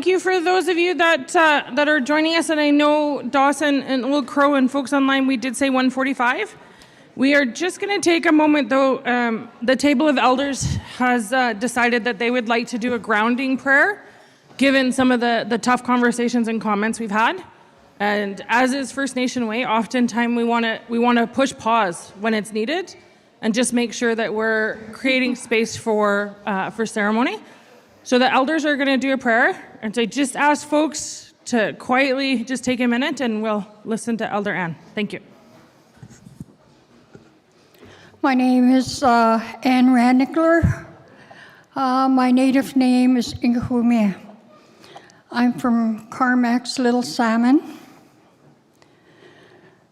Thank you for those of you that are joining us, and I know Dawson and Old Crow and folks online, we did say 1:45. We are just going to take a moment, though. The table of elders has decided that they would like to do a grounding prayer, given some of the tough conversations and comments we've had. And as is First Nation way, oftentimes we want to push pause when it's needed, and just make sure that we're creating space for ceremony. So the elders are going to do a prayer, and so I just ask folks to quietly just take a minute, and we'll listen to Elder Ann. Thank you. My name is Ann Rannickler. My native name is Ingahume. I'm from Carmack's Little Salmon.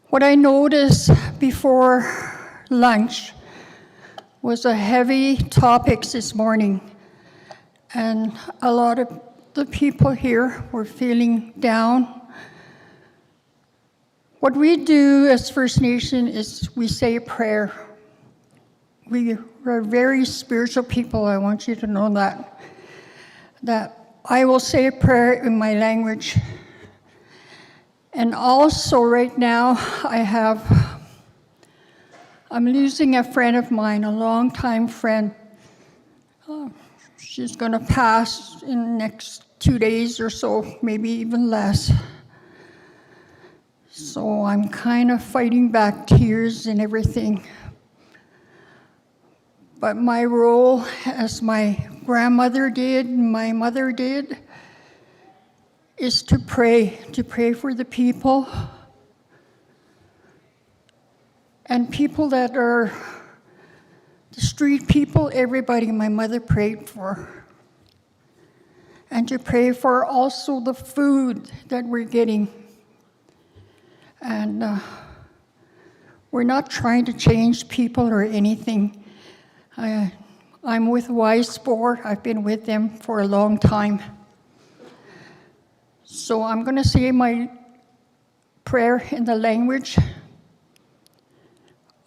What I noticed before lunch was a heavy topics this morning, and a lot of the people here were feeling down. What we do as First Nation is we say a prayer. We are very spiritual people. I want you to know that I will say a prayer in my language. And also right now I'm losing a friend of mine, a longtime friend. She's going to pass in the next 2 days or so, maybe even less. So I'm kind of fighting back tears and everything. But my role, as my grandmother did, my mother did, is to pray for the people. And people that are the street people, everybody my mother prayed for. And to pray for also the food that we're getting. And we're not trying to change people or anything. I'm with Wise Sport. I've been with them for a long time. So I'm going to say my prayer in the language.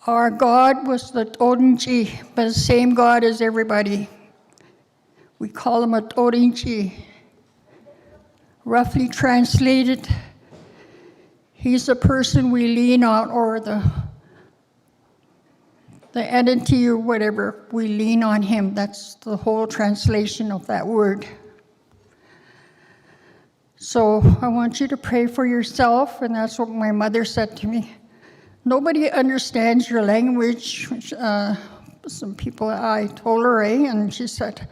Our God was the Torinji, but the same God as everybody. We call him a Torinji. Roughly translated, he's the person we lean on, or the entity or whatever, we lean on him. That's the whole translation of that word. So I want you to pray for yourself, and that's what my mother said to me. Nobody understands your language. Some people, I told her, and she said,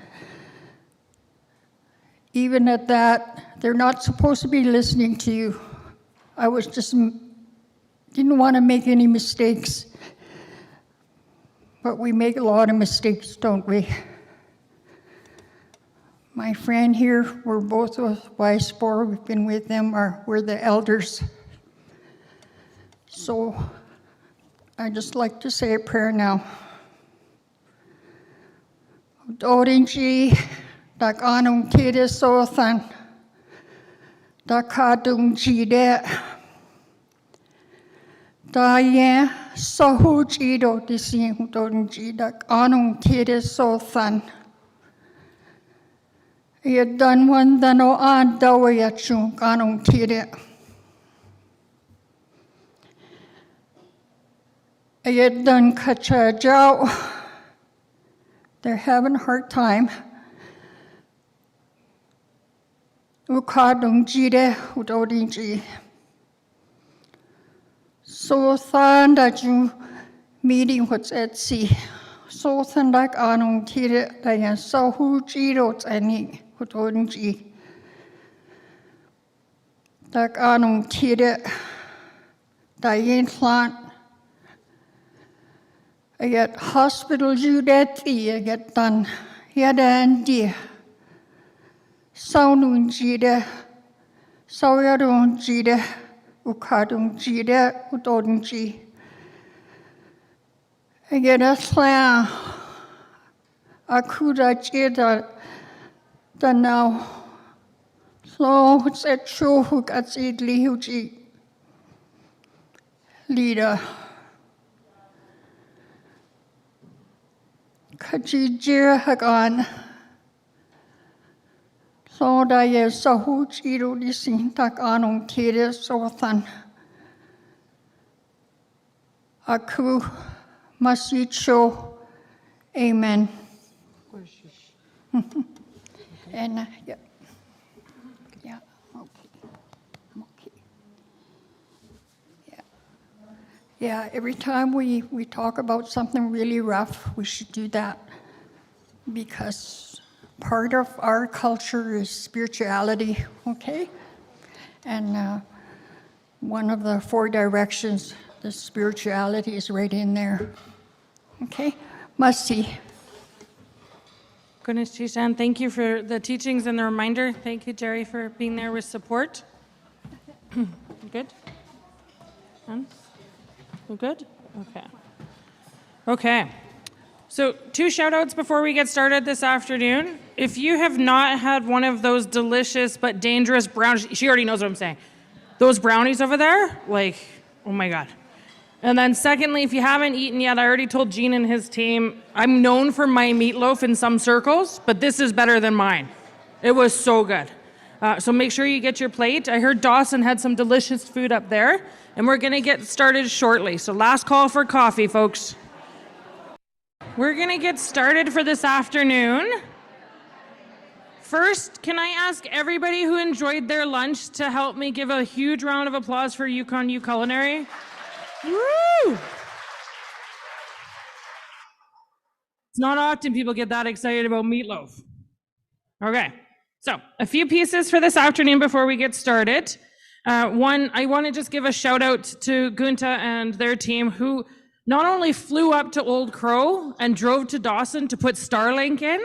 even at that, they're not supposed to be listening to you. I was just, didn't want to make any mistakes. But we make a lot of mistakes, don't we? My friend here, we're both with Y-Sport. We've been with them, we're the elders. So I just like to say a prayer now. Orinji, dak anung tide sothan, dak hadung jide, da ye sahu jido disi orinji dak anung tide sothan. Ye dan wan dano an dawayachung anung tide. Ye dan kacha jau. They're having a hard time. Ukadung jide udorinji. So than that you meeting what's at sea. So than like anung tire dayan so who jido any udorinji. Dak anung tire dayan plant. I get hospital judeti, I get done. Yada and dear. Saunun jide, sauyadun jide, ukadun jide, udodun ji. I get a slam. Akuda jida, the now. So it's a true who got idli huji. Leader. Kajijir hagan. So daya sahuch iro di sintak anong tire sothan. Aku masicho. Amen. And yeah. Yeah, okay. Okay. Yeah. Yeah, every time we talk about something really rough, we should do that. Because part of our culture is spirituality, okay? And one of the 4 directions, the spirituality is right in there. Okay? Must-see. Goodness, Chishan, thank you for the teachings and the reminder. Thank you, Jerry, for being there with support. Good? Hun? You good? Okay. Okay. So 2 shout outs before we get started this afternoon. If you have not had one of those delicious but dangerous brownies, she already knows what I'm saying. Those brownies over there, like, oh my God. And then secondly, if you haven't eaten yet, I already told Gene and his team, I'm known for my meatloaf in some circles, but this is better than mine. It was so good. So make sure you get your plate. I heard Dawson had some delicious food up there, and we're gonna get started shortly. So last call for coffee, folks. We're gonna get started for this afternoon. First, can I ask everybody who enjoyed their lunch to help me give a huge round of applause for Yukon U Culinary? Woo! It's not often people get that excited about meatloaf. Okay, so a few pieces for this afternoon before we get started. One, I want to just give a shout out to Gunta and their team who not only flew up to Old Crow and drove to Dawson to put Starlink in,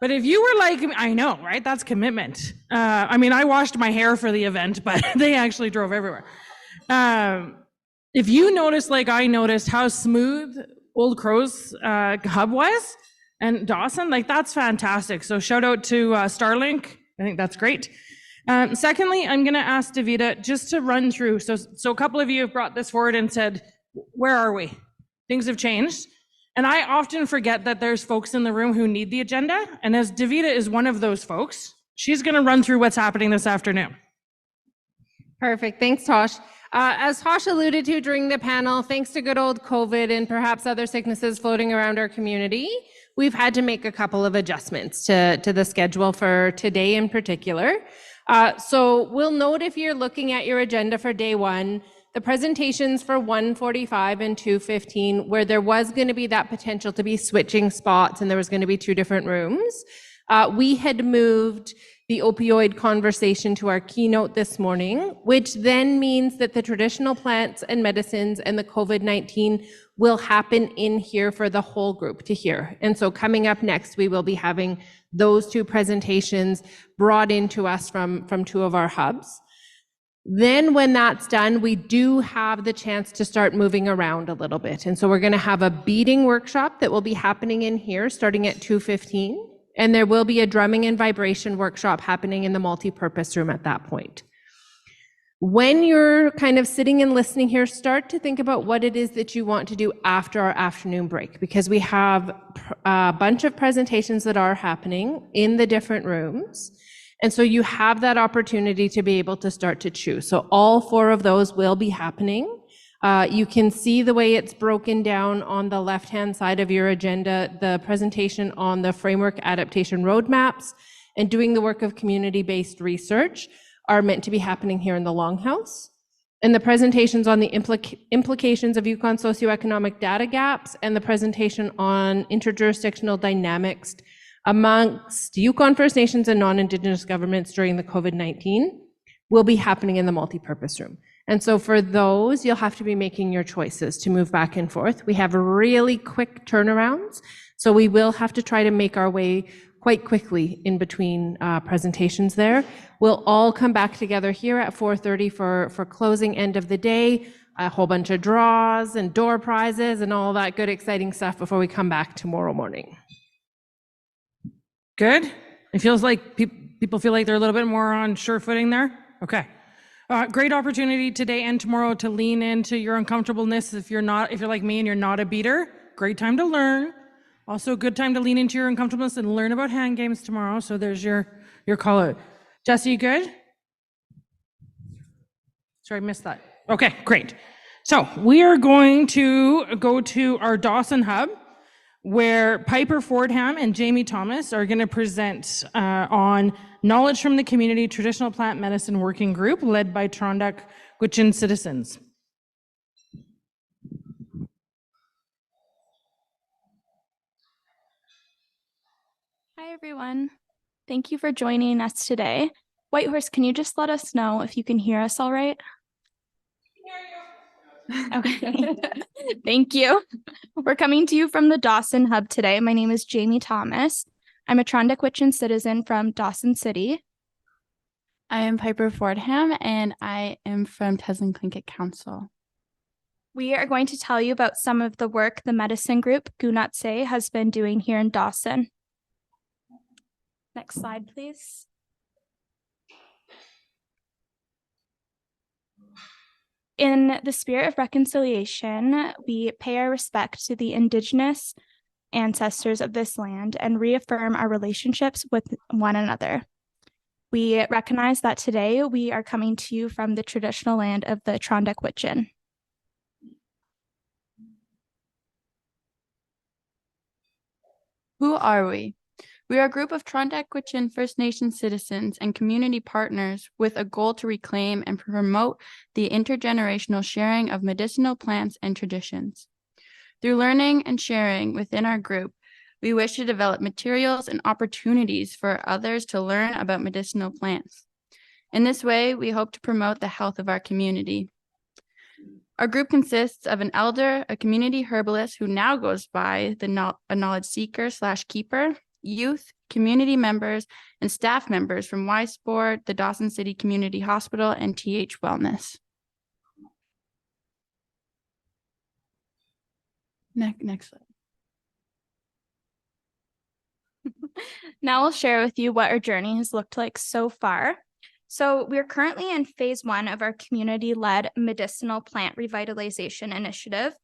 but if you were like, I know, right? That's commitment. I mean, I washed my hair for the event, but they actually drove everywhere. If you noticed, like I noticed, how smooth Old Crow's hub was and Dawson, like that's fantastic. So shout out to Starlink. I think that's great. Secondly, I'm going to ask Davida just to run through. So a couple of you have brought this forward and said, where are we? Things have changed. And I often forget that there's folks in the room who need the agenda. And as Davida is one of those folks, she's going to run through what's happening this afternoon. Perfect. Thanks, Tosh. As Tosh alluded to during the panel, thanks to good old COVID and perhaps other sicknesses floating around our community, we've had to make a couple of adjustments to the schedule for today in particular. So we'll note if you're looking at your agenda for day 1, the presentations for 1:45 and 2:15, where there was going to be that potential to be switching spots and there was going to be 2 different rooms. We had moved the opioid conversation to our keynote this morning, which then means that the traditional plants and medicines and the COVID-19 will happen in here for the whole group to hear. And so coming up next, we will be having those 2 presentations brought into us from 2 of our hubs. Then when that's done, we do have the chance to start moving around a little bit. And so we're going to have a beading workshop that will be happening in here starting at 2:15. And there will be a drumming and vibration workshop happening in the multi-purpose room at that point. When you're kind of sitting and listening here, start to think about what it is that you want to do after our afternoon break, because we have a bunch of presentations that are happening in the different rooms. And so you have that opportunity to be able to start to choose. So all 4 of those will be happening. You can see the way it's broken down on the left-hand side of your agenda, the presentation on the framework adaptation roadmaps and doing the work of community-based research are meant to be happening here in the Longhouse. And the presentations on the implications of Yukon socioeconomic data gaps and the presentation on interjurisdictional dynamics amongst Yukon First Nations and non-Indigenous governments during the COVID-19 will be happening in the multipurpose room. And so for those, you'll have to be making your choices to move back and forth. We have really quick turnarounds, so we will have to try to make our way quite quickly in between presentations there. We'll all come back together here at 4:30 for closing end of the day, a whole bunch of draws and door prizes and all that good exciting stuff before we come back tomorrow morning. Good? It feels like people feel like they're a little bit more on sure footing there? Okay. Great opportunity today and tomorrow to lean into your uncomfortableness. If you're like me and you're not a beater, great time to learn. Also a good time to lean into your uncomfortableness and learn about hand games tomorrow. So there's your your call out. Jesse, you good? Sorry, I missed that. Okay, great. So we are going to go to our Dawson Hub, where Piper Fordham and Jamie Thomas are going to present on Knowledge from the Community Traditional Plant Medicine Working Group, led by Tr'ondek Hwech'in citizens. Hi, everyone. Thank you for joining us today. Whitehorse, can you just let us know if you can hear us all right? Okay, thank you. We're coming to you from the Dawson Hub today. My name is Jamie Thomas. I'm a Tr'ondek Hwech'in citizen from Dawson City. I am Piper Fordham, and I am from Tlingit Council. We are going to tell you about some of the work the medicine group Vuntut Gwitchin has been doing here in Dawson. Next slide, please. In the spirit of reconciliation, we pay our respect to the Indigenous ancestors of this land and reaffirm our relationships with one another. We recognize that today we are coming to you from the traditional land of the Tr'ondek Hwech'in. Who are we? We are a group of Tr'ondek Gwitchin First Nation citizens and community partners with a goal to reclaim and promote the intergenerational sharing of medicinal plants and traditions. Through learning and sharing within our group, we wish to develop materials and opportunities for others to learn about medicinal plants. In this way, we hope to promote the health of our community. Our group consists of an elder, a community herbalist who now goes by a knowledge seeker/keeper, youth, community members, and staff members from Y Sport, the Dawson City Community Hospital, and TH Wellness. Next slide. Now I'll share with you what our journey has looked like so far. So we're currently in phase 1 of our community-led medicinal plant revitalization initiative.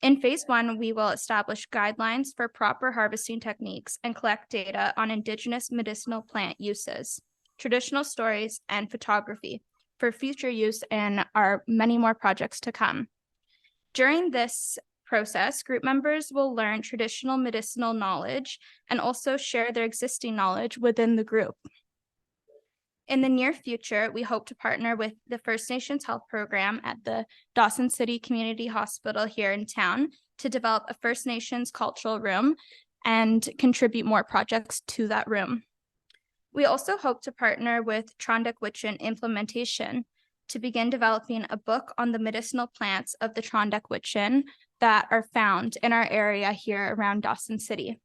In phase 1, we will establish guidelines for proper harvesting techniques and collect data on Indigenous medicinal plant uses, traditional stories, and photography for future use in our many more projects to come. During this process, group members will learn traditional medicinal knowledge and also share their existing knowledge within the group. In the near future, we hope to partner with the First Nations Health Program at the Dawson City Community Hospital here in town to develop a First Nations cultural room and contribute more projects to that room. We also hope to partner with Tr'ondek Hwech'in Implementation to begin developing a book on the medicinal plants of the Tr'ondek Hwech'in that are found in our area here around Dawson City.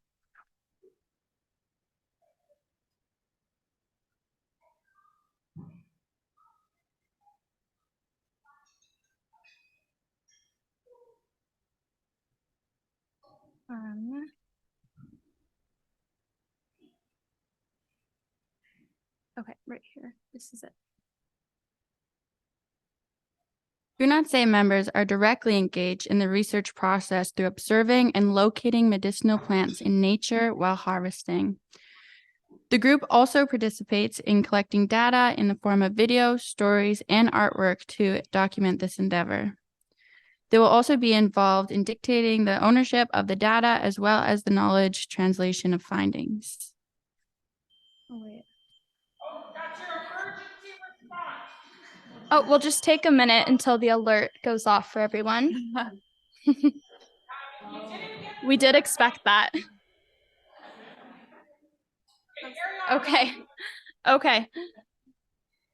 Okay, right here. This is it. Vuntut Gwitchin members are directly engaged in the research process through observing and locating medicinal plants in nature while harvesting. The group also participates in collecting data in the form of video, stories, and artwork to document this endeavor. They will also be involved in dictating the ownership of the data as well as the knowledge translation of findings. Oh, wait. Oh, we'll just take a minute until the alert goes off for everyone. We did expect that. Okay.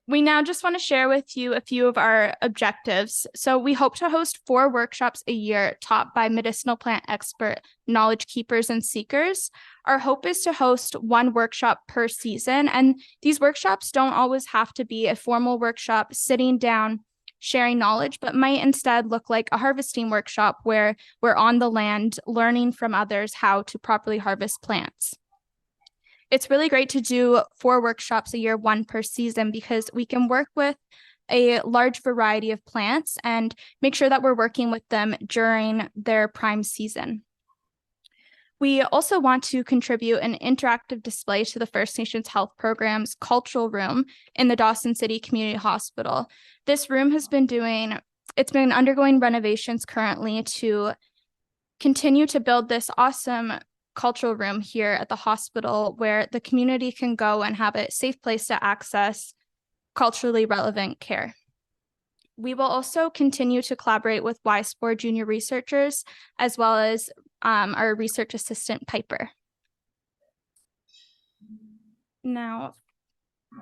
We now just want to share with you a few of our objectives. So we hope to host 4 workshops a year taught by medicinal plant expert, knowledge keepers, and seekers. Our hope is to host 1 workshop per season, and these workshops don't always have to be a formal workshop sitting down, sharing knowledge, but might instead look like a harvesting workshop where we're on the land learning from others how to properly harvest plants. It's really great to do 4 workshops a year, 1 per season, because we can work with a large variety of plants and make sure that we're working with them during their prime season. We also want to contribute an interactive display to the First Nations Health Program's cultural room in the Dawson City Community Hospital. This room has been undergoing renovations currently to continue to build this awesome cultural room here at the hospital where the community can go and have a safe place to access culturally relevant care. We will also continue to collaborate with WISPOR junior researchers, as well as our research assistant, Piper. Now,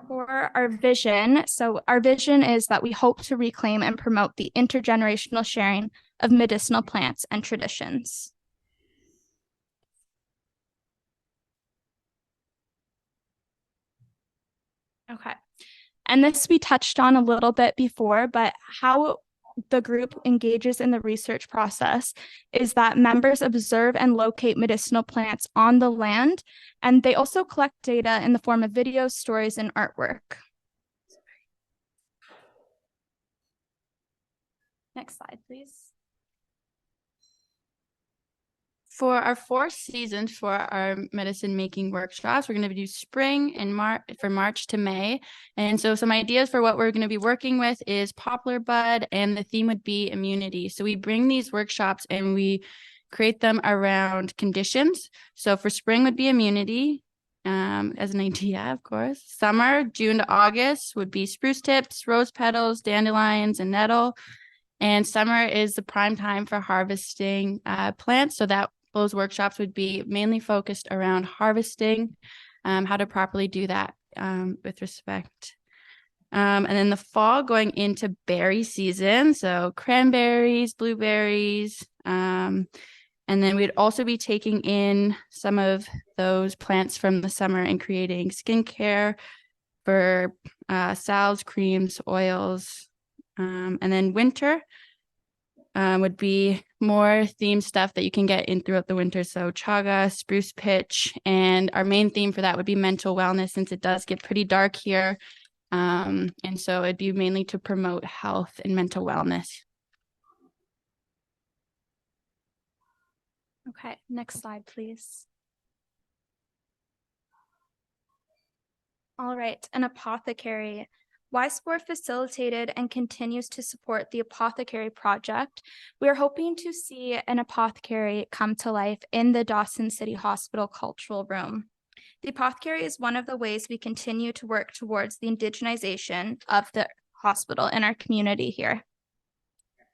for our vision, so our vision is that we hope to reclaim and promote the intergenerational sharing of medicinal plants and traditions. Okay. And this we touched on a little bit before, but how the group engages in the research process is that members observe and locate medicinal plants on the land, and they also collect data in the form of videos, stories, and artwork. Next slide, please. For our 4 seasons for our medicine making workshops, we're going to do spring and March to May. And so some ideas for what we're going to be working with is poplar bud, and the theme would be immunity. So we bring these workshops and we create them around conditions. So for spring would be immunity, as an idea, of course. Summer, June to August, would be spruce tips, rose petals, dandelions, and nettle. And summer is the prime time for harvesting plants. So that those workshops would be mainly focused around harvesting, how to properly do that with respect. And then the fall, going into berry season, so cranberries, blueberries, and then we'd also be taking in some of those plants from the summer and creating skincare for salves, creams, oils. And then winter would be more theme stuff that you can get in throughout the winter. So chaga, spruce pitch, and our main theme for that would be mental wellness, since it does get pretty dark here. And so it'd be mainly to promote health and mental wellness. Okay, next slide, please. All right, an apothecary. WISPOR facilitated and continues to support the apothecary project. We are hoping to see an apothecary come to life in the Dawson City Hospital cultural room. The apothecary is one of the ways we continue to work towards the indigenization of the hospital in our community here.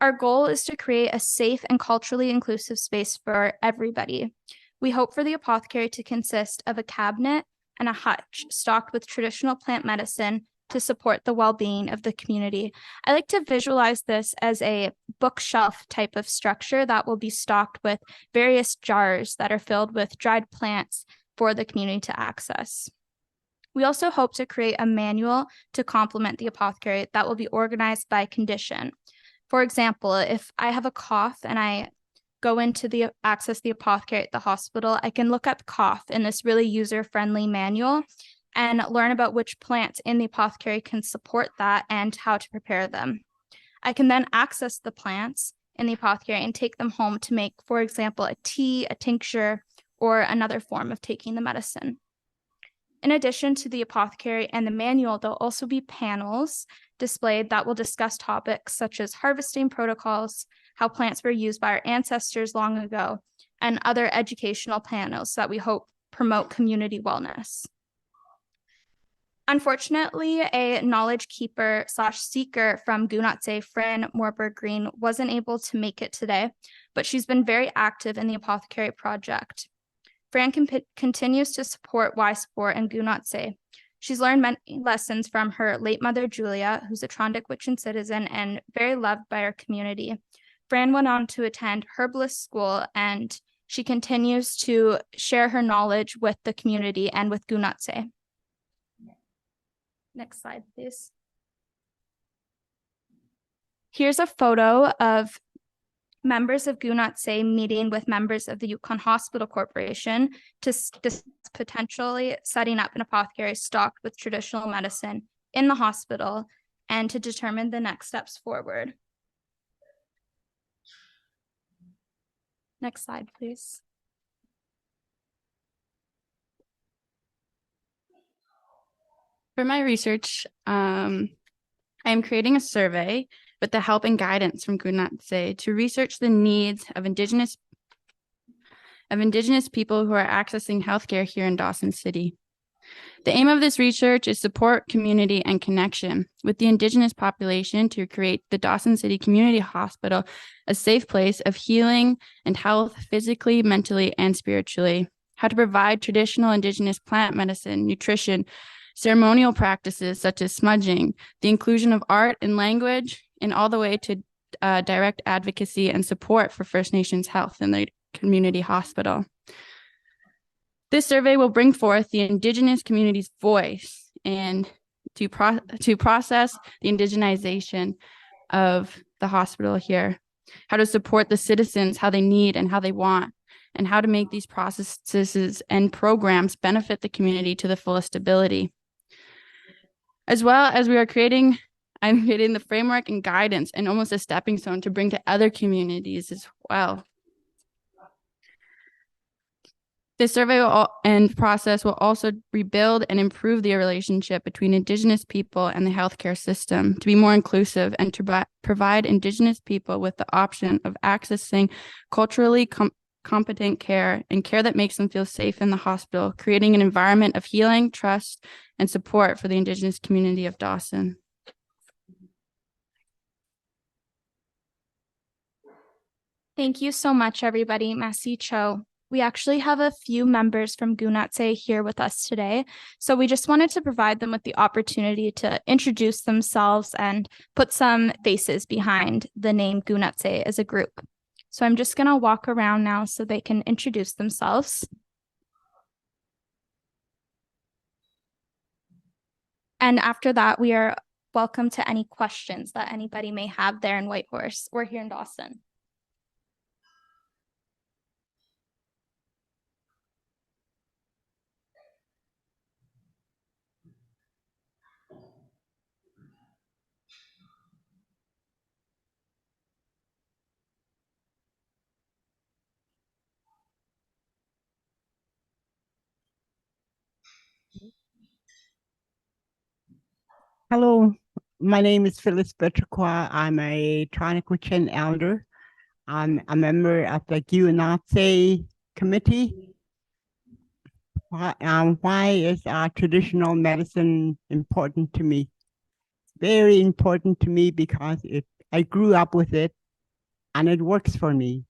Our goal is to create a safe and culturally inclusive space for everybody. We hope for the apothecary to consist of a cabinet and a hutch stocked with traditional plant medicine to support the well-being of the community. I like to visualize this as a bookshelf type of structure that will be stocked with various jars that are filled with dried plants for the community to access. We also hope to create a manual to complement the apothecary that will be organized by condition. For example, if I have a cough and I go into access the apothecary at the hospital, I can look up cough in this really user-friendly manual and learn about which plants in the apothecary can support that and how to prepare them. I can then access the plants in the apothecary and take them home to make, for example, a tea, a tincture, or another form of taking the medicine. In addition to the apothecary and the manual, there'll also be panels displayed that will discuss topics such as harvesting protocols, how plants were used by our ancestors long ago, and other educational panels that we hope promote community wellness. Unfortunately, a knowledge keeper / seeker from Gunatse, Fran Morberg Green, wasn't able to make it today, but she's been very active in the apothecary project. Fran continues to support WISPOR and Gunatse. She's learned many lessons from her late mother, Julia, who's a Tr'ondek Hwech'in citizen and very loved by our community. Fran went on to attend herbalist school, and she continues to share her knowledge with the community and with Gunatse. Next slide, please. Here's a photo of members of Gunatse meeting with members of the Yukon Hospital Corporation to discuss potentially setting up an apothecary stocked with traditional medicine in the hospital and to determine the next steps forward. Next slide, please. For my research, I am creating a survey with the help and guidance from Gunatse to research the needs of Indigenous people who are accessing healthcare here in Dawson City. The aim of this research is support community and connection with the Indigenous population to create the Dawson City Community Hospital a safe place of healing and health physically, mentally, and spiritually. How to provide traditional Indigenous plant medicine, nutrition, ceremonial practices such as smudging, the inclusion of art and language, and all the way to direct advocacy and support for First Nations health in the community hospital. This survey will bring forth the Indigenous community's voice and to process the indigenization of the hospital here, how to support the citizens, how they need and how they want, and how to make these processes and programs benefit the community to the fullest ability. As well as I'm creating the framework and guidance and almost a stepping stone to bring to other communities as well. This survey and process will also rebuild and improve the relationship between Indigenous people and the healthcare system to be more inclusive and to provide Indigenous people with the option of accessing culturally competent care and care that makes them feel safe in the hospital, creating an environment of healing, trust, and support for the Indigenous community of Dawson. Thank you so much, everybody. Merci Cho. We actually have a few members from Gunatse here with us today, so we just wanted to provide them with the opportunity to introduce themselves and put some faces behind the name Gunatse as a group. So I'm just going to walk around now so they can introduce themselves. And after that, we are welcome to any questions that anybody may have there in Whitehorse or here in Dawson. Hello, my name is Liris Smith and W. I'm a Tr'ondek Hwech'in elder. I'm a member of the Gunatse committee. Why is traditional medicine important to me? Very important to me because I grew up with it and it works for me.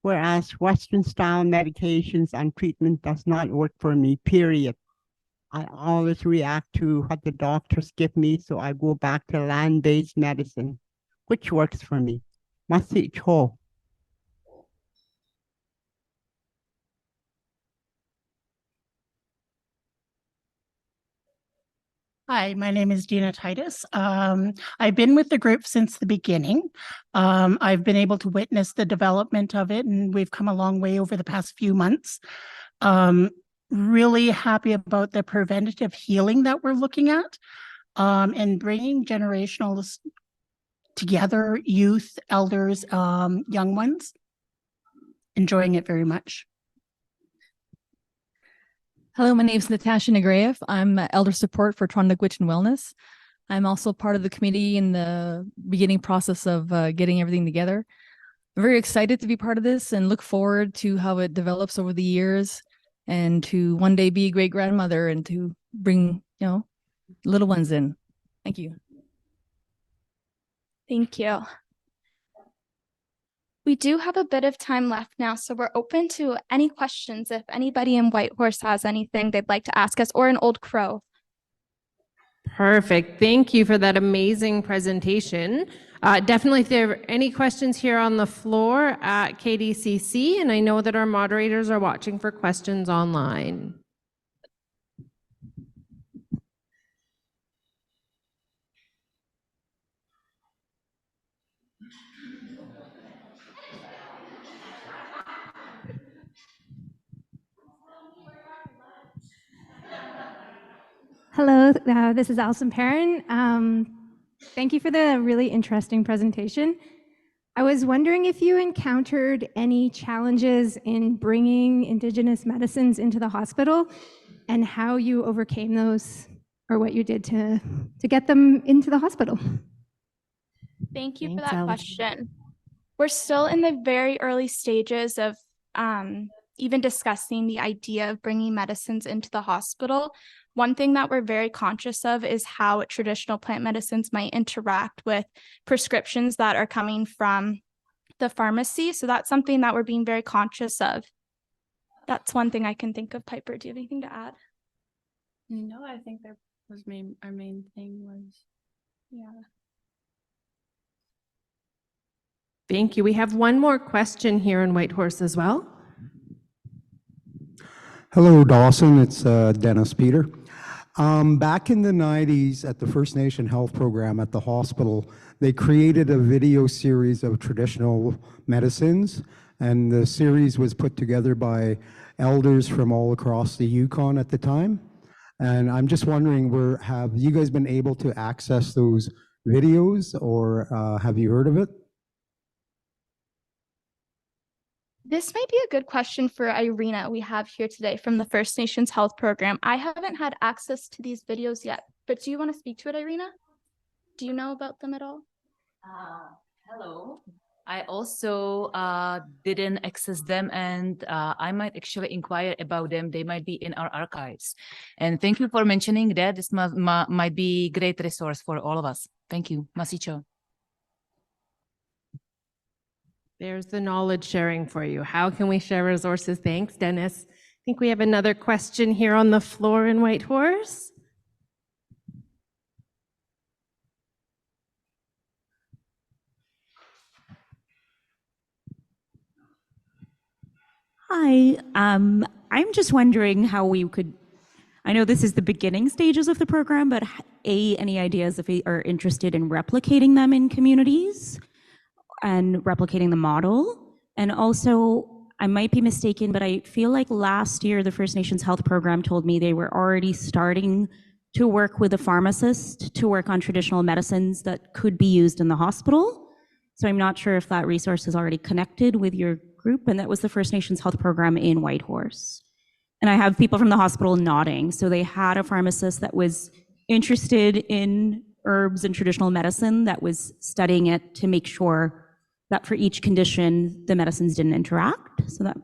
Whereas Western style medications and treatment does not work for me, period. I always react to what the doctors give me, so I go back to land-based medicine, which works for me. Merci cho. Hi, my name is Dina Titus. I've been with the group since the beginning. I've been able to witness the development of it, and we've come a long way over the past few months. Really happy about the preventative healing that we're looking at, and bringing generationals together, youth, elders, young ones. Enjoying it very much. Hello, my name is Natasha Negraev. I'm elder support for Tr'ondek Gwitchin Wellness. I'm also part of the committee in the beginning process of getting everything together. I'm very excited to be part of this and look forward to how it develops over the years and to one day be a great grandmother and to bring, little ones in. Thank you. Thank you. We do have a bit of time left now, so we're open to any questions if anybody in Whitehorse has anything they'd like to ask us, or in Old Crow. Perfect. Thank you for that amazing presentation. Definitely, if there are any questions here on the floor at KDCC, and I know that our moderators are watching for questions online. Hello, this is Alison Perrin. Thank you for the really interesting presentation. I was wondering if you encountered any challenges in bringing Indigenous medicines into the hospital and how you overcame those or what you did to get them into the hospital. Thank you for Thanks, that Alex. question. We're still in the very early stages of even discussing the idea of bringing medicines into the hospital. One thing that we're very conscious of is how traditional plant medicines might interact with prescriptions that are coming from the pharmacy. So that's something that we're being very conscious of. That's one thing I can think of. Piper, do you have anything to add? No, I think that was our main thing was, yeah. Thank you. We have one more question here in Whitehorse as well. Hello, Dawson. It's Dennis Peter. Back in the 90s at the First Nation Health Program at the hospital, they created a video series of traditional medicines, and the series was put together by elders from all across the Yukon at the time. And I'm just wondering, have you guys been able to access those videos, or have you heard of it? This might be a good question for Irina we have here today from the First Nations Health Program. I haven't had access to these videos yet, but do you want to speak to it, Irina? Do you know about them at all? Hello. I also didn't access them, and I might actually inquire about them. They might be in our archives. And thank you for mentioning that. This might be a great resource for all of us. Thank you. Masicho. There's the knowledge sharing for you. How can we share resources? Thanks, Dennis. I think we have another question here on the floor in Whitehorse. Hi, I'm just wondering how we could, I know this is the beginning stages of the program, but any ideas if we are interested in replicating them in communities and replicating the model? And also, I might be mistaken, but I feel like last year the First Nations Health Program told me they were already starting to work with a pharmacist to work on traditional medicines that could be used in the hospital. So I'm not sure if that resource is already connected with your group, and that was the First Nations Health Program in Whitehorse. And I have people from the hospital nodding. So they had a pharmacist that was interested in herbs and traditional medicine that was studying it to make sure that for each condition, the medicines didn't interact. So that.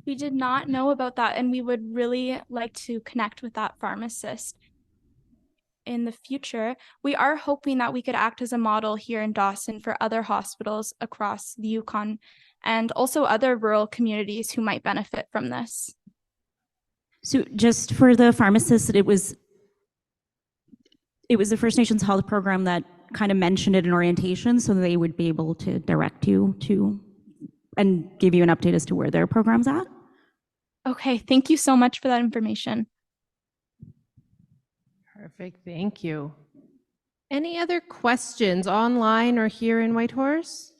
We did not know about that, and we would really like to connect with that pharmacist in the future. We are hoping that we could act as a model here in Dawson for other hospitals across the Yukon and also other rural communities who might benefit from this. So just for the pharmacist, it was the First Nations Health Program that kind of mentioned it in orientation, so they would be able to direct you to and give you an update as to where their program's at. Okay, thank you so much for that information. Perfect, thank you. Any other questions online or here in Whitehorse?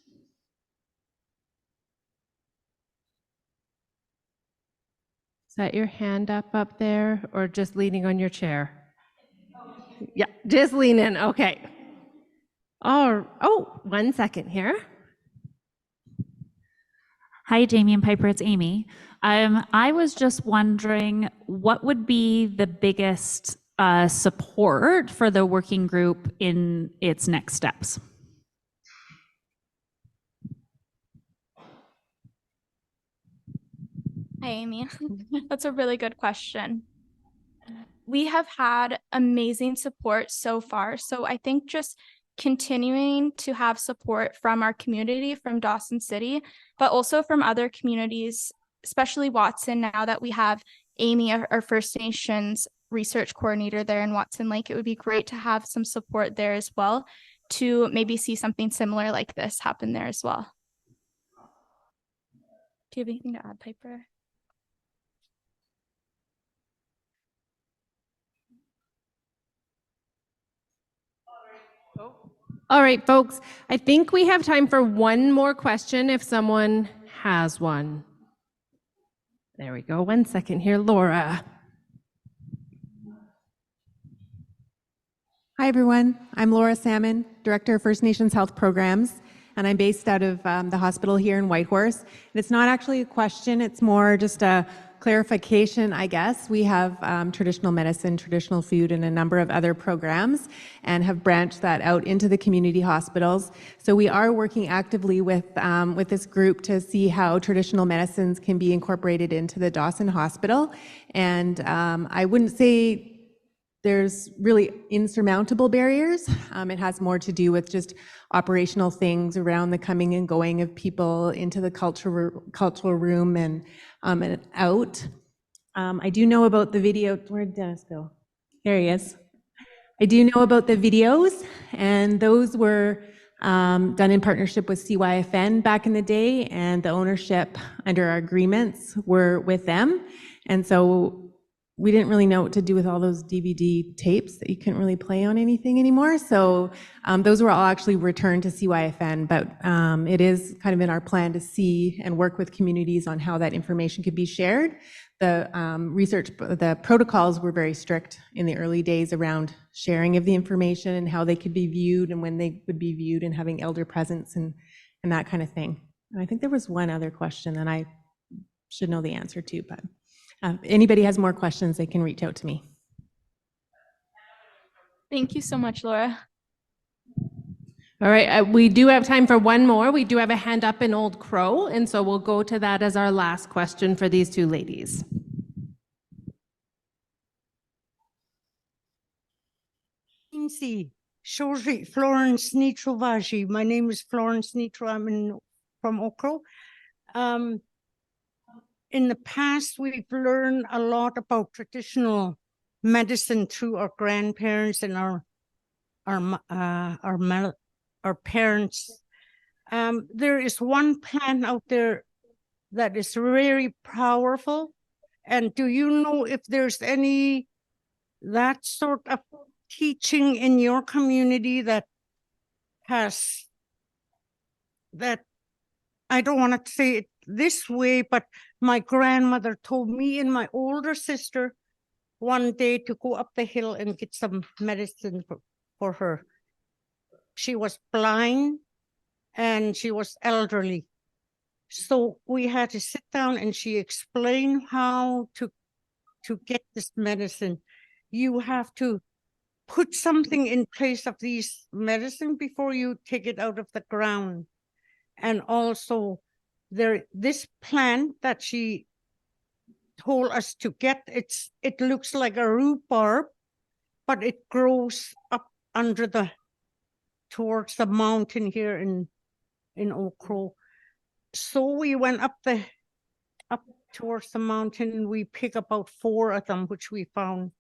Is that your hand up there, or just leaning on your chair? Yeah, just lean in, okay. Oh, 1 second here. Hi, Jamie and Piper, it's Amy. I was just wondering what would be the biggest support for the working group in its next steps? Hi, Amy. That's a really good question. We have had amazing support so far. So I think just continuing to have support from our community, from Dawson City, but also from other communities, especially Watson, now that we have Amy, our First Nations research coordinator there in Watson Lake. It would be great to have some support there as well to maybe see something similar like this happen there as well. Do you have anything to add, Piper? All right, folks, I think we have time for one more question if someone has one. There we go. 1 second here, Laura. Hi, everyone. I'm Laura Salmon, Director of First Nations Health Programs, and I'm based out of the hospital here in Whitehorse. And it's not actually a question, it's more just a clarification, I guess, we have traditional medicine, traditional food, and a number of other programs, and have branched that out into the community hospitals. So we are working actively with this group to see how traditional medicines can be incorporated into the Dawson Hospital. And I wouldn't say there's really insurmountable barriers. It has more to do with just operational things around the coming and going of people into the cultural room and out. I do know about the video. Where did Dennis go? There he is. I do know about the videos, and those were done in partnership with CYFN back in the day, and the ownership under our agreements were with them. And so we didn't really know what to do with all those DVD tapes that you couldn't really play on anything anymore. So those were all actually returned to CYFN, but it is kind of in our plan to see and work with communities on how that information could be shared. The protocols were very strict in the early days around sharing of the information and how they could be viewed and when they would be viewed, and having elder presence and that kind of thing. And I think there was one other question that I should know the answer to, but if anybody has more questions, they can reach out to me. Thank you so much, Laura. All right, we do have time for one more. We do have a hand up in Old Crow, and so we'll go to that as our last question for these two ladies. Florence Nitrovaji. My name is Florence Nitro. I'm from Old Crow. In the past, we've learned a lot about traditional medicine through our grandparents and our parents. There is one plant out there that is very powerful. And do you know if there's any that sort of teaching in your community that has that? I don't want to say it this way, but my grandmother told me and my older sister one day to go up the hill and get some medicine for her. She was blind and she was elderly. So we had to sit down and she explained how to get this medicine. You have to put something in place of these medicine before you take it out of the ground. And also this plant that she told us to get, it looks like a rhubarb, but it grows up towards the mountain here in Old Crow. So we went up towards the mountain, and we picked about 4 of them, which we found.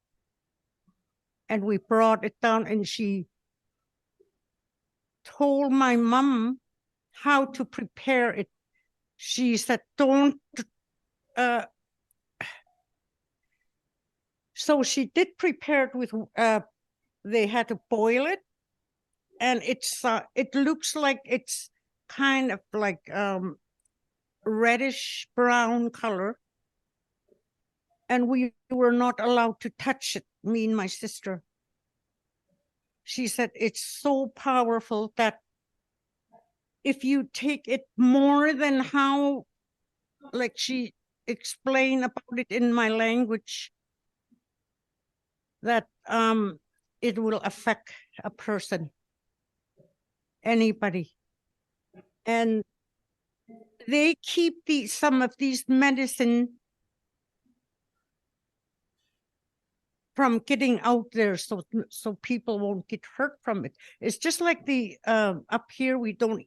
And we brought it down, and she told my mom how to prepare it. She said, don't, so she did prepare it with, they had to boil it, and it looks like it's kind of like reddish brown color. And we were not allowed to touch it, me and my sister. She said, it's so powerful that if you take it more than how, like she explained about it in my language, that it will affect a person, anybody. And they keep some of these medicine from getting out there so people won't get hurt from it. It's just like up here, we don't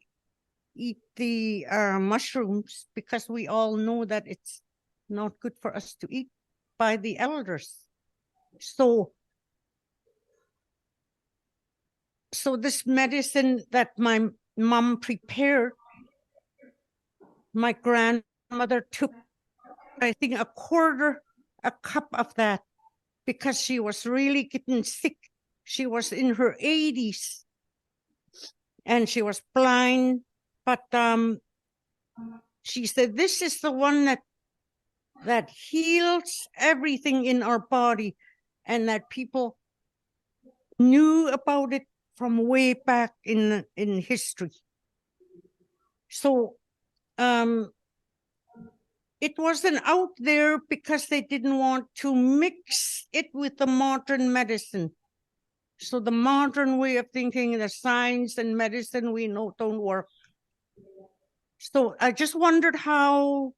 eat the mushrooms because we all know that it's not good for us to eat by the elders. So this medicine that my mom prepared, my grandmother took, I think, a cup of that, because she was really getting sick. She was in her 80s and she was blind, but she said, this is the one that heals everything in our body, and that people knew about it from way back in history. So it wasn't out there because they didn't want to mix it with the modern medicine. So the modern way of thinking, the science and medicine we know don't work. So I just wondered how,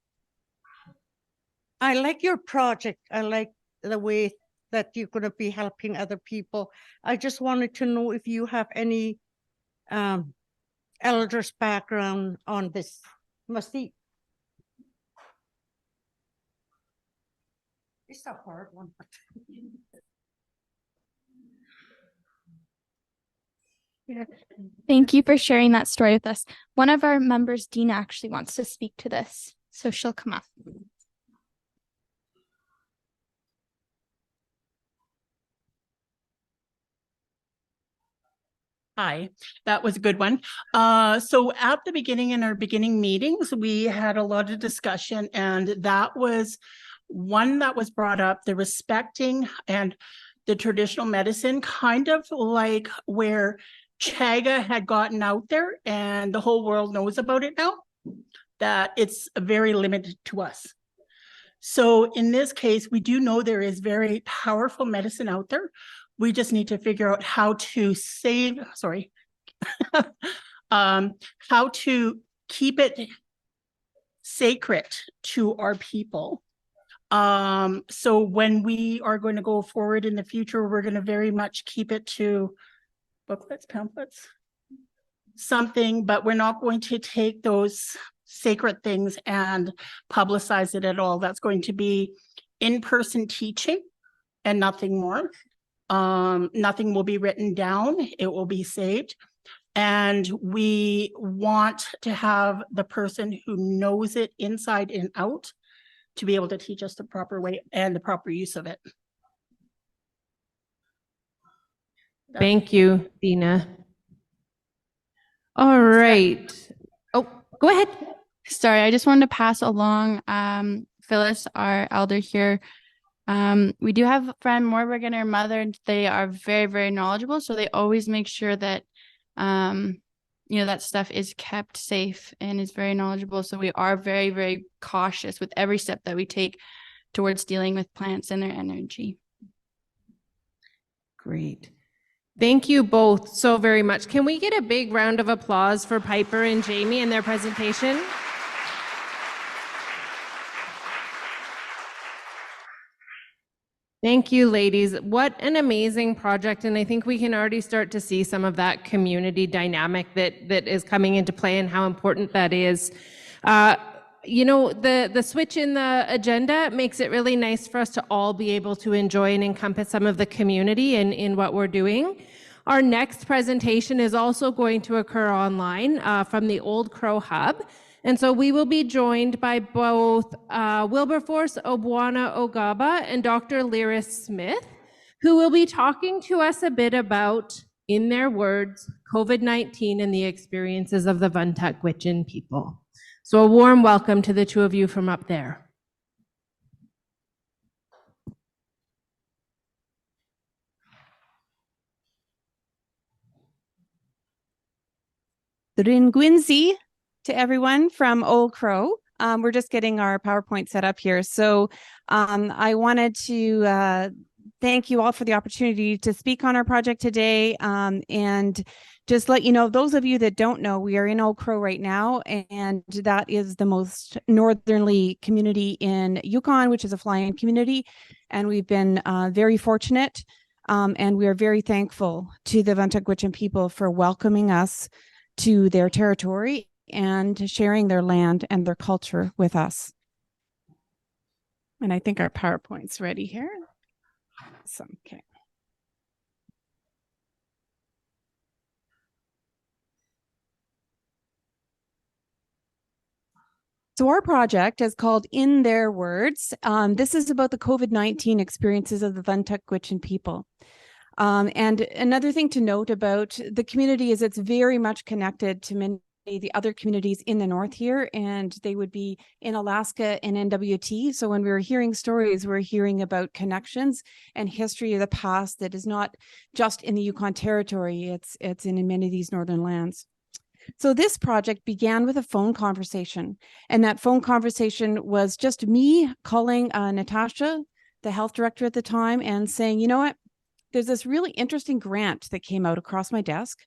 I like your project. I like the way that you're going to be helping other people. I just wanted to know if you have any elders background on this. Masti. It's a hard one. Thank you for sharing that story with us. One of our members, Dina, actually wants to speak to this, so she'll come up. Hi, that was a good one. So at the beginning, in our beginning meetings, we had a lot of discussion, and that was one that was brought up, the respecting and the traditional medicine, kind of like where Chaga had gotten out there and the whole world knows about it now, that it's very limited to us. So in this case, we do know there is very powerful medicine out there. We just need to figure out how to how to keep it sacred to our people. So when we are going to go forward in the future, we're going to very much keep it to booklets, pamphlets, something, but we're not going to take those sacred things and publicize it at all. That's going to be in-person teaching and nothing more. Nothing will be written down. It will be saved. And we want to have the person who knows it inside and out to be able to teach us the proper way and the proper use of it. Thank you, Dina. All right. Oh, go ahead. Sorry, I just wanted to pass along Phyllis, our elder here. We do have a friend, Morberg, and her mother, and they are very, very knowledgeable. So they always make sure that, that stuff is kept safe and is very knowledgeable. So we are very, very cautious with every step that we take towards dealing with plants and their energy. Great. Thank you both so very much. Can we get a big round of applause for Piper and Jamie and their presentation? Thank you, ladies. What an amazing project. And I think we can already start to see some of that community dynamic that is coming into play and how important that is. The switch in the agenda makes it really nice for us to all be able to enjoy and encompass some of the community in what we're doing. Our next presentation is also going to occur online from the Old Crow Hub. And so we will be joined by both Wilberforce Obwona Ogaba and Dr. Liris Smith, who will be talking to us a bit about, in their words, COVID-19 and the experiences of the Vuntut Gwitchin people. So a warm welcome to the two of you from up there. Ringwinzi to everyone from Old Crow. We're just getting our PowerPoint set up here. So I wanted to thank you all for the opportunity to speak on our project today, and just let you know, those of you that don't know, we are in Old Crow right now, and that is the most northerly community in Yukon, which is a fly-in community, and we've been very fortunate, and we are very thankful to the Vuntut Gwitchin people for welcoming us to their territory and sharing their land and their culture with us. And I think our PowerPoint's ready here. Awesome. Okay. So our project is called In Their Words. This is about the COVID-19 experiences of the Vuntut Gwitchin people. And another thing to note about the community is it's very much connected to many of the other communities in the north here, and they would be in Alaska and NWT. So when we were hearing stories, we're hearing about connections and history of the past that is not just in the Yukon Territory, it's in many of these northern lands. So this project began with a phone conversation, and that phone conversation was just me calling Natasha, the health director at the time, and saying, you know what, there's this really interesting grant that came out across my desk.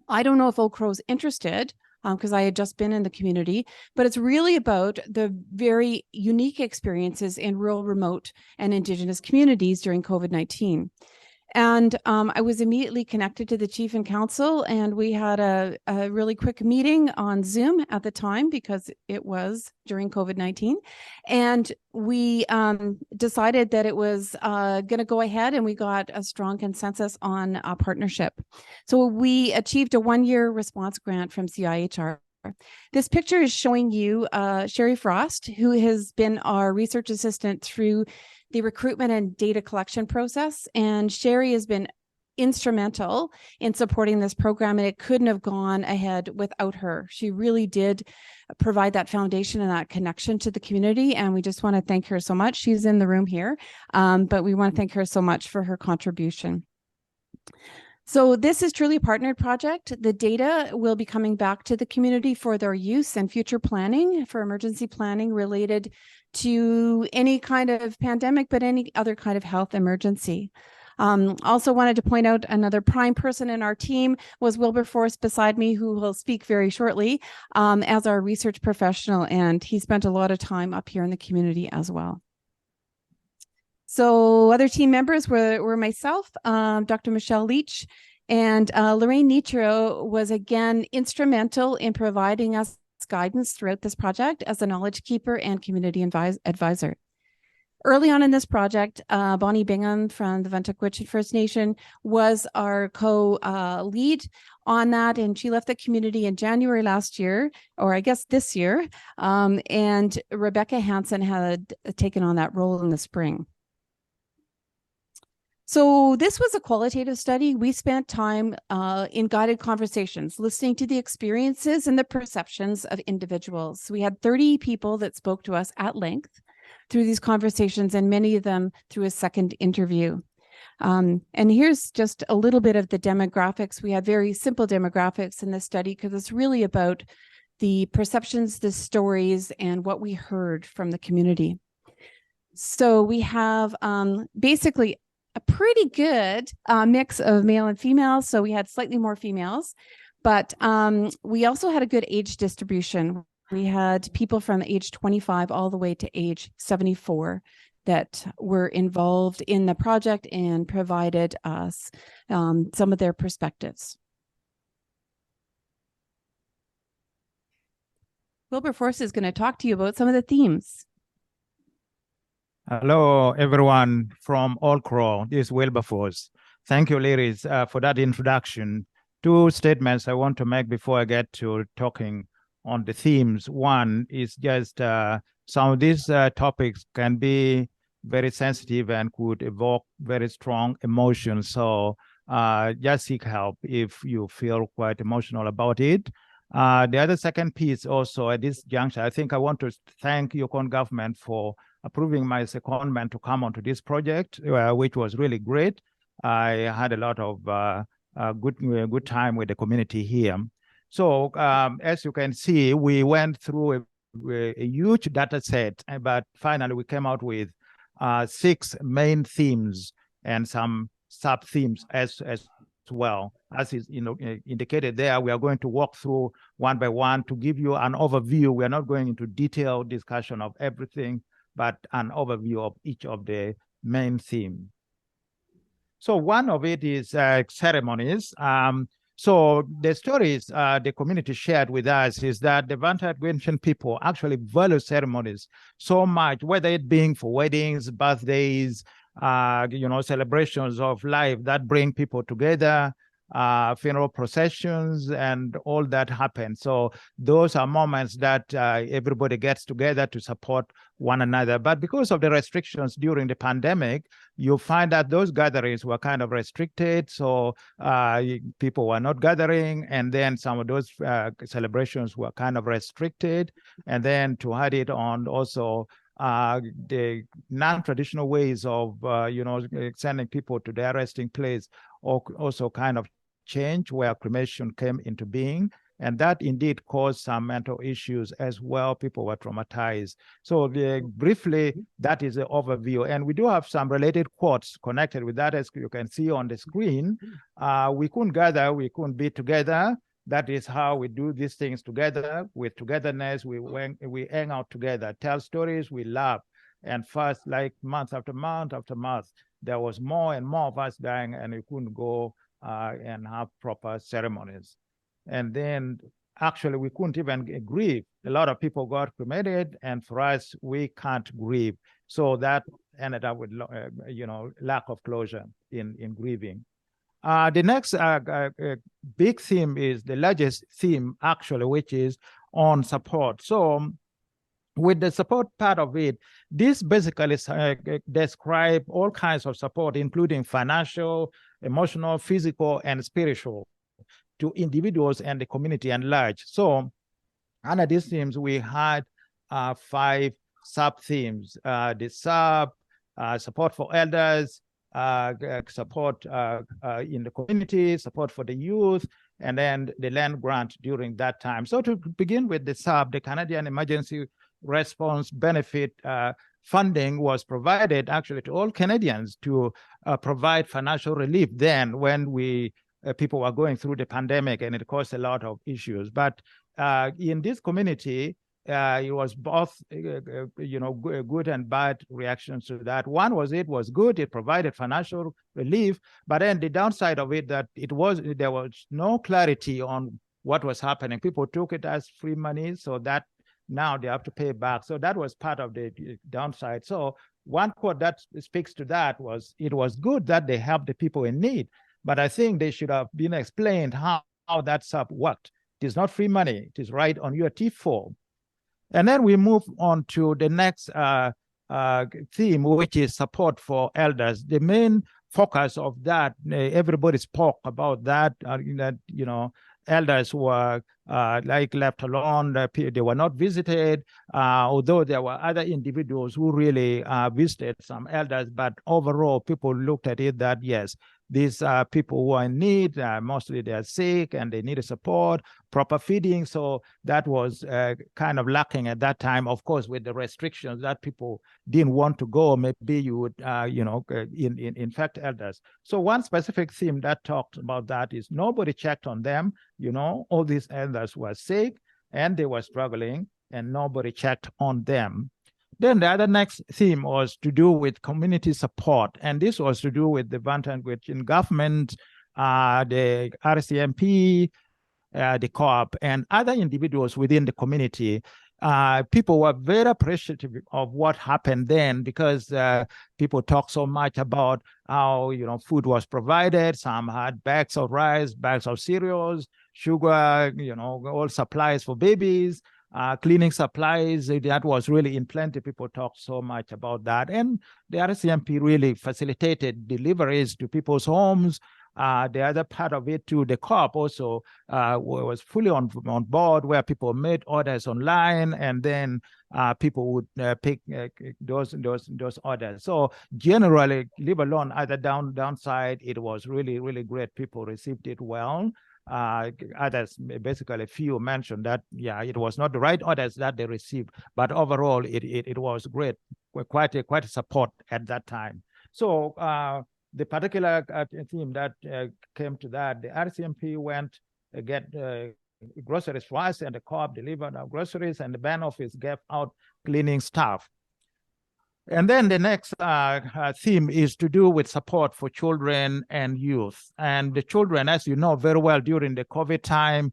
I don't know if Old Crow's interested, because I had just been in the community, but it's really about the very unique experiences in rural, remote, and Indigenous communities during COVID-19. And I was immediately connected to the chief and council, and we had a really quick meeting on Zoom at the time because it was during COVID-19. And we decided that it was going to go ahead, and we got a strong consensus on a partnership. So we achieved a 1-year response grant from CIHR. This picture is showing you Sherry Frost, who has been our research assistant through the recruitment and data collection process. And Sherry has been instrumental in supporting this program, and it couldn't have gone ahead without her. She really did provide that foundation and that connection to the community, and we just want to thank her so much. She's in the room here, but we want to thank her so much for her contribution. So this is truly a partnered project. The data will be coming back to the community for their use and future planning, for emergency planning related to any kind of pandemic, but any other kind of health emergency. Also wanted to point out another prime person in our team was Wilberforce beside me, who will speak very shortly as our research professional, and he spent a lot of time up here in the community as well. So other team members were myself, Dr. Michelle Leach, and Lorraine Nitro was again instrumental in providing us guidance throughout this project as a knowledge keeper and community advisor. Early on in this project, Bonnie Bingham from the Vuntut Gwitchin First Nation was our co-lead on that, and she left the community in January last year, or I guess this year, and Rebecca Hansen had taken on that role in the spring. So this was a qualitative study. We spent time in guided conversations, listening to the experiences and the perceptions of individuals. We had 30 people that spoke to us at length through these conversations, and many of them through a second interview. And here's just a little bit of the demographics. We had very simple demographics in this study because it's really about the perceptions, the stories, and what we heard from the community. So we have basically a pretty good mix of male and female. So we had slightly more females, but we also had a good age distribution. We had people from age 25 all the way to age 74 that were involved in the project and provided us some of their perspectives. Wilberforce is going to talk to you about some of the themes. Hello, everyone from Old Crow. This is Wilberforce. Thank you, Liris, for that introduction. 2 statements I want to make before I get to talking on the themes. One is just some of these topics can be very sensitive and could evoke very strong emotions. So just seek help if you feel quite emotional about it. The other second piece also at this juncture, I think I want to thank Yukon government for approving my secondment to come onto this project, which was really great. I had a lot of good time with the community here. So as you can see, we went through a huge data set, but finally we came out with 6 main themes and some sub themes as well. As is indicated there, we are going to walk through one by one to give you an overview. We are not going into detailed discussion of everything, but an overview of each of the main themes. So one of it is ceremonies. So the stories the community shared with us is that the Vuntut Gwitchin people actually value ceremonies so much, whether it being for weddings, birthdays, celebrations of life that bring people together, funeral processions, and all that happens. So those are moments that everybody gets together to support one another. But because of the restrictions during the pandemic, you find that those gatherings were kind of restricted. So people were not gathering, and then some of those celebrations were kind of restricted. And then to add it on also, the non-traditional ways of sending people to their resting place also kind of changed, where cremation came into being. And that indeed caused some mental issues as well. People were traumatized. So briefly, that is the overview. And we do have some related quotes connected with that, as you can see on the screen. We couldn't gather, we couldn't be together. That is how we do these things together. With togetherness, we hang out together, tell stories, we laugh. And first, like month after month after month, there was more and more of us dying, and we couldn't go and have proper ceremonies. And then actually we couldn't even grieve. A lot of people got cremated, and for us, we can't grieve. So that ended up with, lack of closure in grieving. The next big theme is the largest theme, actually, which is on support. So with the support part of it, this basically describe all kinds of support, including financial, emotional, physical, and spiritual, to individuals and the community at large. So under these themes, we had 5 sub-themes. The support for elders, support in the community, support for the youth, and then the land grant during that time. So to begin with the Canadian Emergency Response Benefit funding was provided actually to all Canadians to provide financial relief then when people were going through the pandemic, and it caused a lot of issues. But in this community, it was both, good and bad reactions to that. One was it was good; it provided financial relief. But then the downside of it that there was no clarity on what was happening. People took it as free money, so that now they have to pay back. So that was part of the downside. So one quote that speaks to that was, "It was good that they helped the people in need, but I think they should have been explained how that sub worked. It is not free money. It is right on your T4." And then we move on to the next theme, which is support for elders. The main focus of that, everybody spoke about that, elders were left alone, they were not visited, although there were other individuals who really visited some elders, but overall people looked at it that yes, these people who are in need, mostly they are sick and they needed support, proper feeding. So that was kind of lacking at that time. Of course, with the restrictions that people didn't want to go, maybe you would, infect elders. So one specific theme that talked about that is nobody checked on them. All these elders were sick and they were struggling and nobody checked on them. Then the other next theme was to do with community support. And this was to do with the Vuntut Gwitchin government, the RCMP, the co-op, and other individuals within the community. People were very appreciative of what happened then because people talk so much about how, food was provided. Some had bags of rice, bags of cereals, sugar, all supplies for babies. Cleaning supplies, that was really in plenty. People talked so much about that. And the RCMP really facilitated deliveries to people's homes. The other part of it too, the co-op also was fully on board, where people made orders online and then people would pick those orders. So generally, leave alone other downside, it was really, really great. People received it well. Others, basically a few mentioned that, yeah, it was not the right orders that they received, but overall it was great, quite a support at that time. So the particular theme that came to that, the RCMP went to get groceries for us, and the co-op delivered our groceries, and the band office gave out cleaning staff. And then the next theme is to do with support for children and youth. And the children, as you know very well, during the COVID time,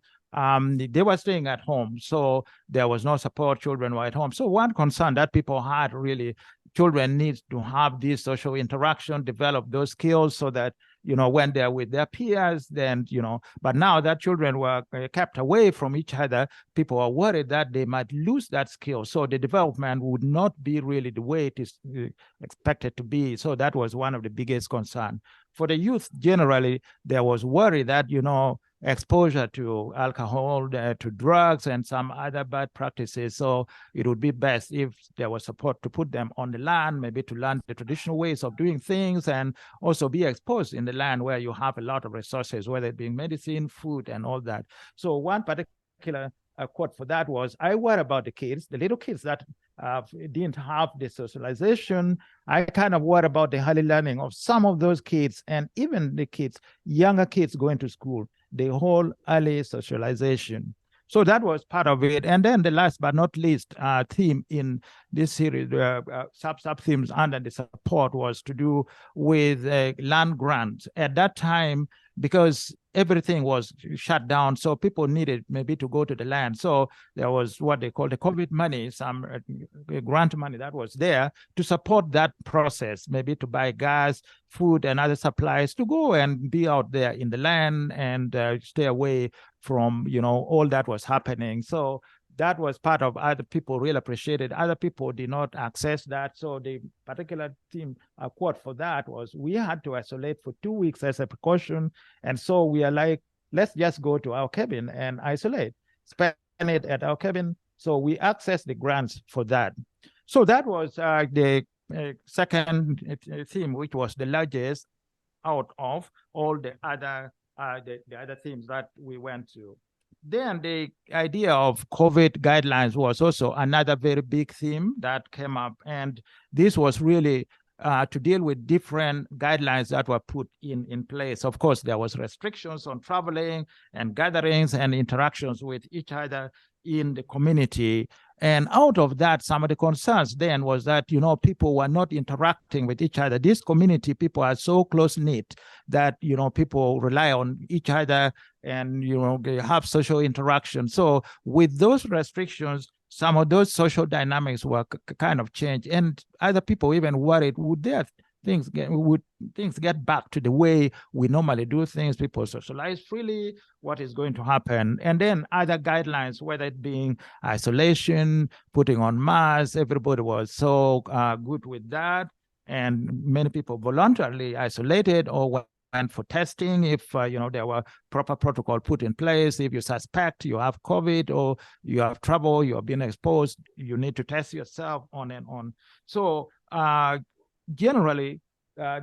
they were staying at home. So there was no support. Children were at home. So one concern that people had really, children need to have this social interaction, develop those skills so that, when they're with their peers, then, but now that children were kept away from each other, people are worried that they might lose that skill. So the development would not be really the way it is expected to be. So that was one of the biggest concerns. for the youth, generally, there was worry that, exposure to alcohol, to drugs, and some other bad practices. So it would be best if there was support to put them on the land, maybe to learn the traditional ways of doing things, and also be exposed in the land where you have a lot of resources, whether it being medicine, food, and all that. So one particular quote for that was, I worry about the kids, the little kids that didn't have the socialization. I kind of worry about the early learning of some of those kids, and even the kids, younger kids going to school, the whole early socialization. So that was part of it. And then the last but not least theme in this series, sub-themes under the support, was to do with land grants. At that time, because everything was shut down, so people needed maybe to go to the land. So there was what they call the COVID money, some grant money that was there to support that process, maybe to buy gas, food, and other supplies to go and be out there in the land and stay away from, all that was happening. So that was part of other people really appreciated. Other people did not access that. So the particular theme quote for that was, we had to isolate for 2 weeks as a precaution. And so we are like, let's just go to our cabin and isolate, spend it at our cabin. So we accessed the grants for that. So that was the second theme, which was the largest out of all the other themes that we went to. Then the idea of COVID guidelines was also another very big theme that came up. And this was really to deal with different guidelines that were put in place. Of course, there was restrictions on traveling and gatherings and interactions with each other in the community. And out of that, some of the concerns then was that, people were not interacting with each other. This community, people are so close-knit that, people rely on each other and, they have social interaction. So with those restrictions, some of those social dynamics were kind of changed. And other people even worried, would things get back to the way we normally do things? People socialize freely, what is going to happen? And then other guidelines, whether it being isolation, putting on masks, everybody was so good with that. And many people voluntarily isolated or went for testing if there were proper protocol put in place. If you suspect you have COVID or you have trouble, you have been exposed, you need to test yourself, on and on. So generally,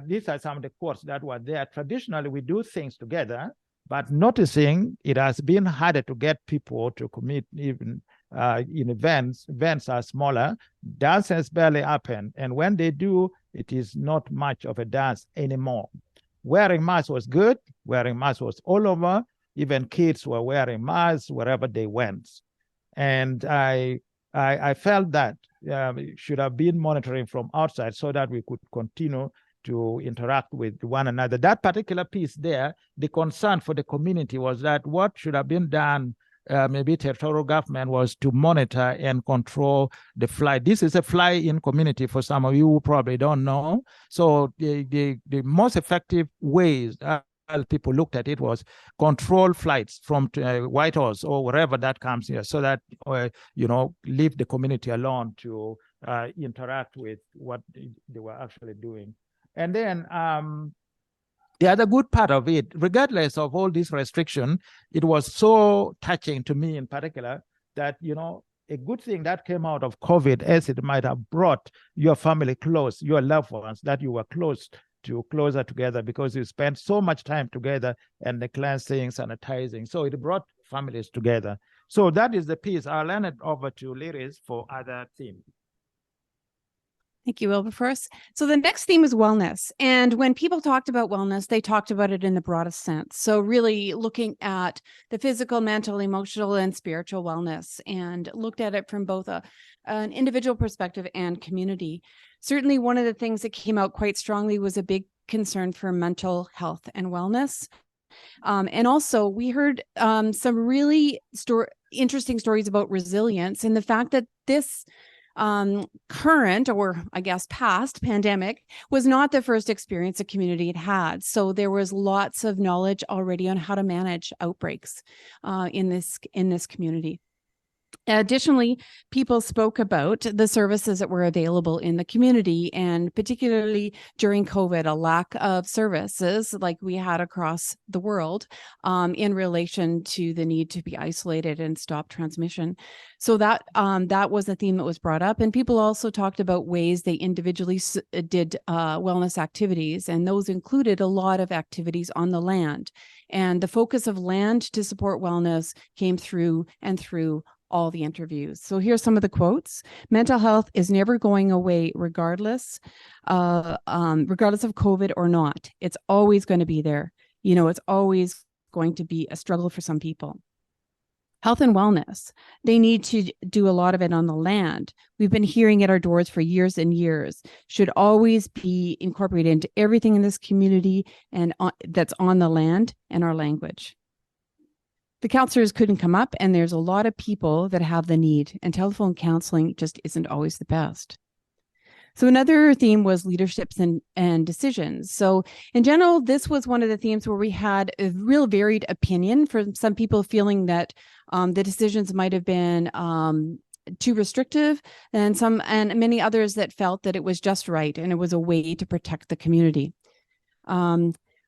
these are some of the quotes that were there. Traditionally, we do things together, but noticing it has been harder to get people to commit even in events. Events are smaller. Dances barely happen. And when they do, it is not much of a dance anymore. Wearing masks was good. Wearing masks was all over. Even kids were wearing masks wherever they went. And I felt that should have been monitoring from outside so that we could continue to interact with one another. That particular piece there, the concern for the community was that what should have been done, maybe territorial government, was to monitor and control the flight. This is a fly-in community for some of you who probably don't know. So the most effective ways people looked at it was control flights from Whitehorse or wherever that comes here, so that leave the community alone to interact with what they were actually doing. And then the other good part of it, regardless of all this restriction, it was so touching to me in particular that a good thing that came out of COVID, as it might have brought your family close, your loved ones that you were closer together because you spent so much time together, and the cleansing, sanitizing. So it brought families together. So that is the piece. I'll hand it over to Liris for other themes. Thank you, Wilberforce. So the next theme is wellness. And when people talked about wellness, they talked about it in the broadest sense. So really looking at the physical, mental, emotional, and spiritual wellness, and looked at it from both an individual perspective and community. Certainly one of the things that came out quite strongly was a big concern for mental health and wellness. And also we heard some really interesting stories about resilience, and the fact that this current, or I guess past, pandemic was not the first experience a community had had. So there was lots of knowledge already on how to manage outbreaks in this community. Additionally, people spoke about the services that were available in the community, and particularly during COVID, a lack of services like we had across the world in relation to the need to be isolated and stop transmission. So that was a theme that was brought up, and people also talked about ways they individually did wellness activities, and those included a lot of activities on the land. And the focus of land to support wellness came through all the interviews. So here's some of the quotes. Mental health is never going away regardless of COVID or not. It's always going to be there. You know, it's always going to be a struggle for some people. Health and wellness, they need to do a lot of it on the land. We've been hearing at our doors for years and years, should always be incorporated into everything in this community and that's on the land and our language. The counselors couldn't come up, and there's a lot of people that have the need, and telephone counseling just isn't always the best. So another theme was leaderships and decisions. So in general, this was one of the themes where we had a real varied opinion, from some people feeling that the decisions might have been too restrictive, and many others that felt that it was just right and it was a way to protect the community.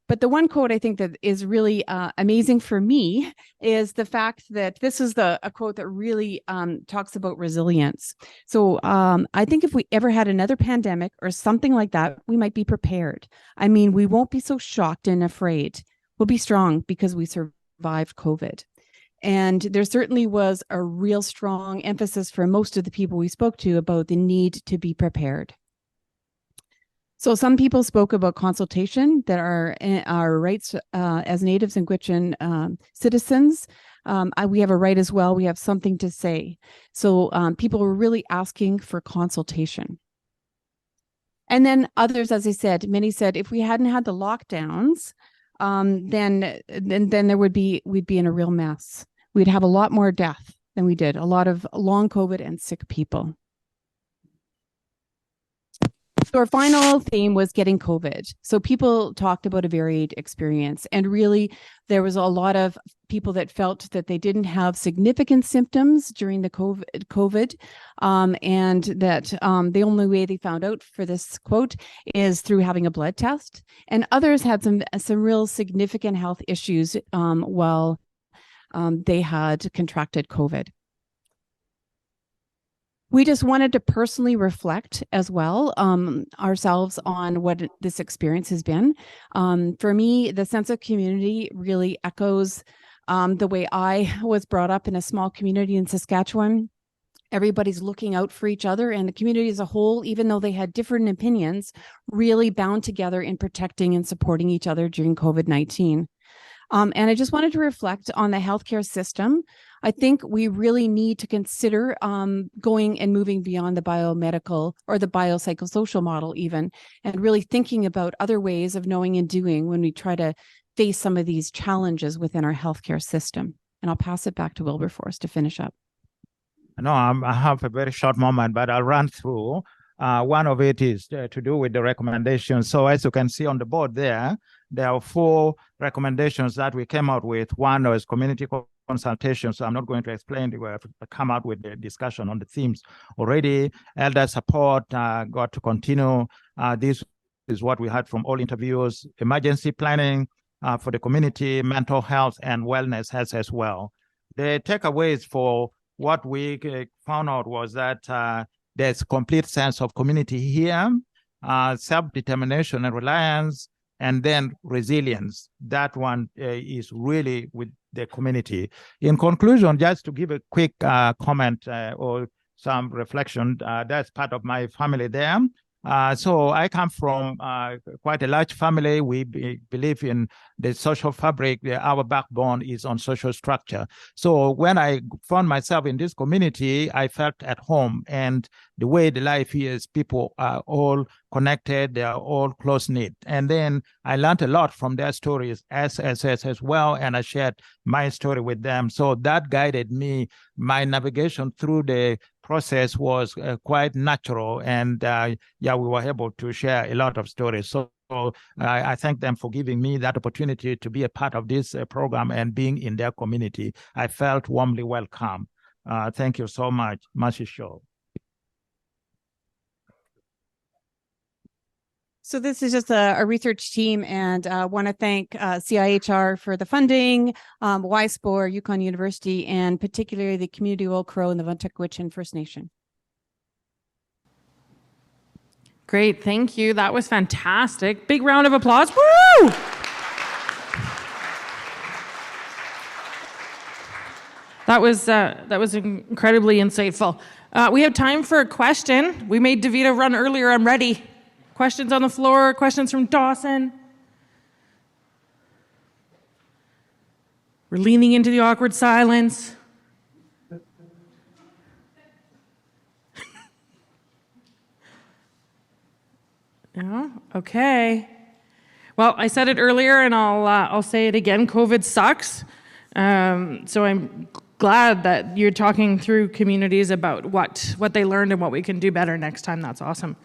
But the one quote I think that is really amazing for me is the fact that this is a quote that really talks about resilience. So I think if we ever had another pandemic or something like that, we might be prepared. I mean, we won't be so shocked and afraid. We'll be strong because we survived COVID. And there certainly was a real strong emphasis for most of the people we spoke to about the need to be prepared. So some people spoke about consultation, that our rights as Natives and Gwitchin citizens. We have a right as well. We have something to say. So people were really asking for consultation. And then others, as I said, many said, if we hadn't had the lockdowns, then we'd be in a real mess. We'd have a lot more death than we did, a lot of long COVID and sick people. So our final theme was getting COVID. So people talked about a varied experience, and really there was a lot of people that felt that they didn't have significant symptoms during the COVID, and that the only way they found out, for this quote, is through having a blood test. And others had some real significant health issues while they had contracted COVID. We just wanted to personally reflect as well ourselves on what this experience has been. For me, the sense of community really echoes the way I was brought up in a small community in Saskatchewan. Everybody's looking out for each other, and the community as a whole, even though they had different opinions, really bound together in protecting and supporting each other during COVID-19. And I just wanted to reflect on the healthcare system. I think we really need to consider going and moving beyond the biomedical or the biopsychosocial model even, and really thinking about other ways of knowing and doing when we try to face some of these challenges within our healthcare system. And I'll pass it back to Wilberforce to finish up. No, I have a very short moment, but I'll run through. One of it is to do with the recommendations. So as you can see on the board there are 4 recommendations that we came out with. One was community consultation. So I'm not going to explain. We have come out with the discussion on the themes already. Elder support got to continue. This is what we had from all interviews. Emergency planning for the community, mental health and wellness has as well. The takeaways for what we found out was that there's a complete sense of community here, self-determination and reliance, and then resilience. That one is really with the community. In conclusion, just to give a quick comment or some reflection, that's part of my family there. So I come from quite a large family. We believe in the social fabric. Our backbone is on social structure. So when I found myself in this community, I felt at home. And the way the life here is, people are all connected. They are all close-knit. And then I learned a lot from their stories as well, and I shared my story with them. So that guided me. My navigation through the process was quite natural, and we were able to share a lot of stories. So I thank them for giving me that opportunity to be a part of this program and being in their community. I felt warmly welcome. Thank you so much. Mashisho. So this is just a research team, and want to thank CIHR for the funding, WISPOR, Yukon University, and particularly the community of Old Crow and the Vuntut Gwitchin First Nation. Great, thank you. That was fantastic. Big round of applause. Woo! That was incredibly insightful. We have time for a question. We made Davida run earlier. I'm ready. Questions on the floor, questions from Dawson. We're leaning into the awkward silence. No? Okay. Well, I said it earlier and I'll say it again. COVID sucks. So I'm glad that you're talking through communities about what they learned and what we can do better next time. That's awesome.